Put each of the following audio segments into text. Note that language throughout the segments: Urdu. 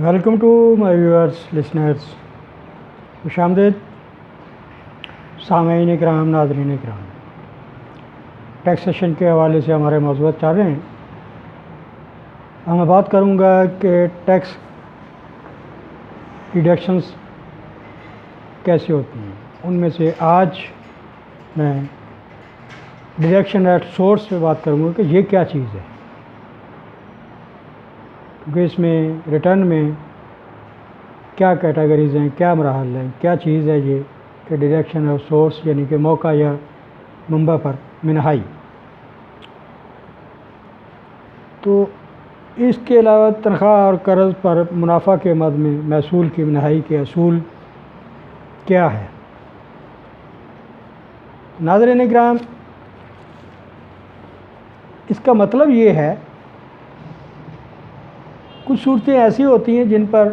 Welcome to my viewers listeners. خوش آمدید سامعین کرام، ناظرین کرام. ٹیکسیشن کے حوالے سے ہمارے موضوعات چل رہے ہیں. میں بات کروں گا کہ ٹیکس ڈیڈکشنز کیسے ہوتی ہیں. ان میں سے آج میں ڈیڈکشن ایٹ سورس پہ بات کروں گا کہ یہ کیا چیز ہے، کیونکہ اس میں ریٹرن میں کیا کیٹیگریز ہیں، کیا مراحل ہیں، کیا چیز ہے یہ کہ ڈیڈکشن آف سورس یعنی کہ موقع یا منبع پر منہائی. تو اس کے علاوہ تنخواہ اور قرض پر منافع کے مد میں محصول کی منہائی کے اصول کیا ہے. ناظرین کرام، اس کا مطلب یہ ہے کچھ صورتیں ایسی ہوتی ہیں جن پر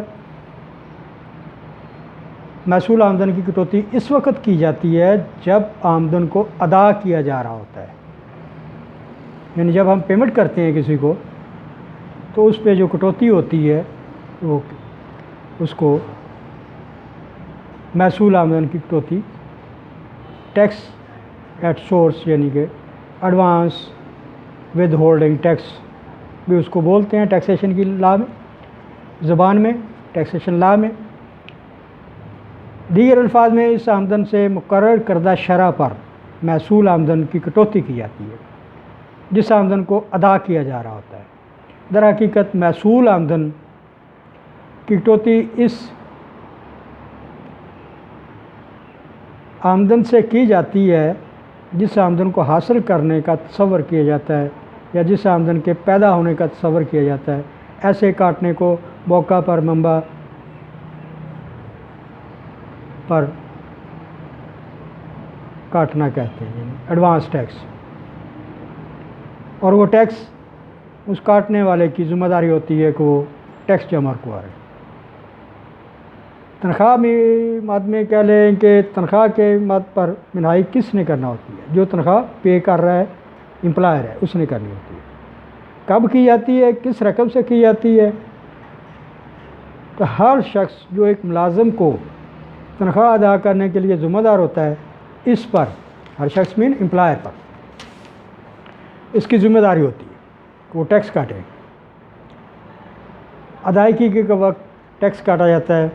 محصول آمدن کی کٹوتی اس وقت کی جاتی ہے جب آمدن کو ادا کیا جا رہا ہوتا ہے. یعنی جب ہم پیمنٹ کرتے ہیں کسی کو تو اس پہ جو کٹوتی ہوتی ہے وہ اس کو محصول آمدن کی کٹوتی ٹیکس ایٹ سورس یعنی کہ ایڈوانس ود ہولڈنگ ٹیکس بھی اس کو بولتے ہیں ٹیکسیشن کی لا میں، زبان میں، ٹیکسیشن لا میں. دیگر الفاظ میں اس آمدن سے مقرر کردہ شرح پر محصول آمدن کی کٹوتی کی جاتی ہے جس آمدن کو ادا کیا جا رہا ہوتا ہے. در حقیقت محصول آمدن کی کٹوتی اس آمدن سے کی جاتی ہے جس آمدن کو حاصل کرنے کا تصور کیا جاتا ہے یا جس آمدن کے پیدا ہونے کا تصور کیا جاتا ہے. ایسے کاٹنے کو موقع پر منبع پر کاٹنا کہتے ہیں، یعنی ایڈوانس ٹیکس. اور وہ ٹیکس اس کاٹنے والے کی ذمہ داری ہوتی ہے کہ وہ ٹیکس جمع کرے. تنخواہ مد میں کہہ لیں کہ تنخواہ کے مد پر منہائی کس نے کرنا ہوتی ہے؟ جو تنخواہ پے کر رہا ہے امپلائر ہے اس نے کرنی ہوتی ہے. کب کی جاتی ہے، کس رقم سے کی جاتی ہے؟ تو ہر شخص جو ایک ملازم کو تنخواہ ادا کرنے کے لیے ذمہ دار ہوتا ہے اس پر، ہر شخص مین امپلائر پر اس کی ذمہ داری ہوتی ہے کہ وہ ٹیکس کاٹے. ادائیگی کے وقت ٹیکس کاٹا جاتا ہے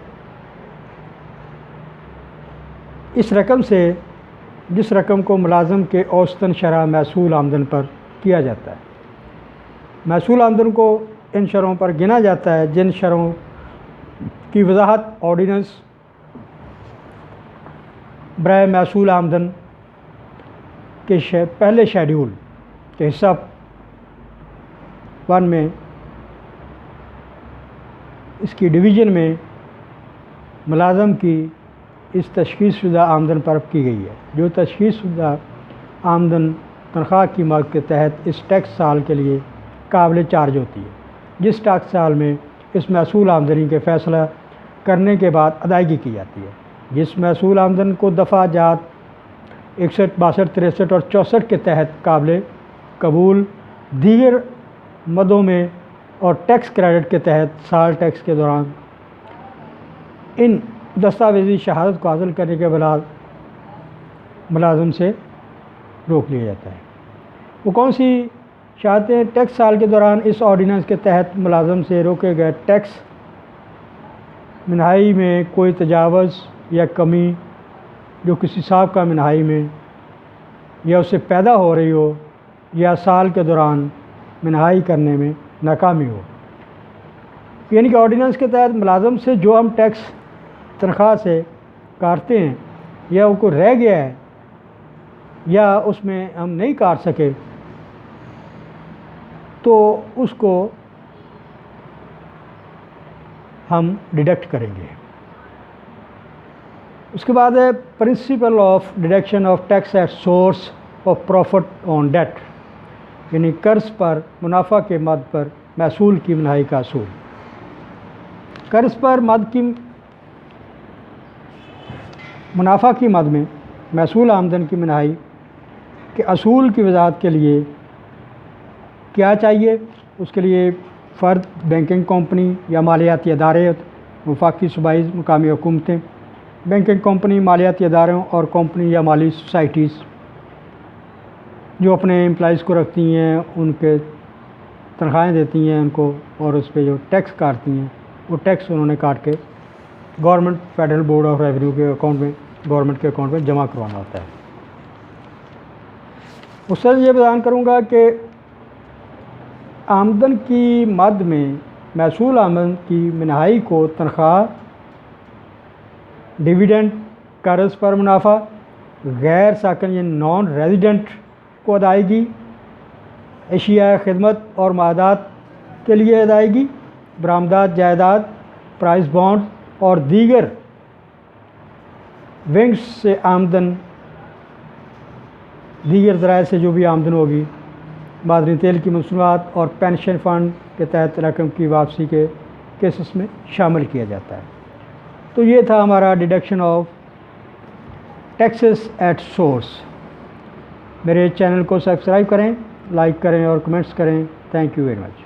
اس رقم سے جس رقم کو ملازم کے اوسطاً شرح محصول آمدن پر کیا جاتا ہے. محصول آمدن کو ان شرحوں پر گنا جاتا ہے جن شرحوں کی وضاحت آرڈیننس برائے محصول آمدن کے پہلے شیڈول کے حصہ 1 میں اس کی ڈویژن میں ملازم کی اس تشخیص شدہ آمدن پر کی گئی ہے. جو تشخیص شدہ آمدن تنخواہ کی مد کے تحت اس ٹیکس سال کے لیے قابل چارج ہوتی ہے جس ٹیکس سال میں اس محصول آمدنی کے فیصلہ کرنے کے بعد ادائیگی کی جاتی ہے. جس محصول آمدن کو دفعہ جات 61، 62، 63 اور 64 کے تحت قابل قبول دیگر مدوں میں اور ٹیکس کریڈٹ کے تحت سال ٹیکس کے دوران ان دستاویزی شہادت کو حاصل کرنے کے بعد ملازم سے روک لیا جاتا ہے. وہ کون سی شہادتیں؟ ٹیکس سال کے دوران اس آرڈیننس کے تحت ملازم سے روکے گئے ٹیکس منہائی میں کوئی تجاوز یا کمی جو کسی سابقہ منہائی میں یا اس سے پیدا ہو رہی ہو یا سال کے دوران منہائی کرنے میں ناکامی ہو. یعنی کہ آرڈیننس کے تحت ملازم سے جو ہم ٹیکس تنخواہ سے کاٹتے ہیں یا وہ کوئی رہ گیا ہے یا اس میں ہم نہیں کاٹ سکے تو اس کو ہم ڈیڈکٹ کریں گے. اس کے بعد ہے principle of deduction of tax at source of profit on debt یعنی قرض پر منافع کے مد پر محصول کی منہائی کا اصول. قرض پر مد کی منافع کی مد میں محصول آمدن کی منہائی کے اصول کی وضاحت کے لیے کیا چاہیے؟ اس کے لیے فرد، بینکنگ کمپنی یا مالیاتی ادارے، وفاقی صوبائی مقامی حکومتیں، بینکنگ کمپنی، مالیاتی اداروں اور کمپنی یا مالی سوسائٹیز جو اپنے امپلائیز کو رکھتی ہیں، ان کے تنخواہیں دیتی ہیں ان کو، اور اس پہ جو ٹیکس کاٹتی ہیں وہ ٹیکس انہوں نے کاٹ کے government federal board of revenue کے اکاؤنٹ میں، گورنمنٹ کے اکاؤنٹ میں جمع کروانا ہوتا ہے۔ اس سے یہ بیان کروں گا کہ آمدن کی مد میں محصول آمدن کی منہائی کو تنخواہ، ڈویڈنڈ، قرض پر منافع، غیر ساکن یا نان ریزیڈنٹ کو ادائیگی، اشیاء، خدمت اور معدات کے لیے ادائیگی، برآمدات، جائیداد، پرائز بانڈ اور دیگر ونگز سے آمدن، دیگر ذرائع سے جو بھی آمدن ہوگی، معدنی تیل کی مصنوعات اور پینشن فنڈ کے تحت رقم کی واپسی کے کیسز میں شامل کیا جاتا ہے۔ تو یہ تھا ہمارا deduction of taxes at source. میرے چینل کو سبسکرائب کریں، لائک کریں اور کمنٹس کریں۔ Thank you very much.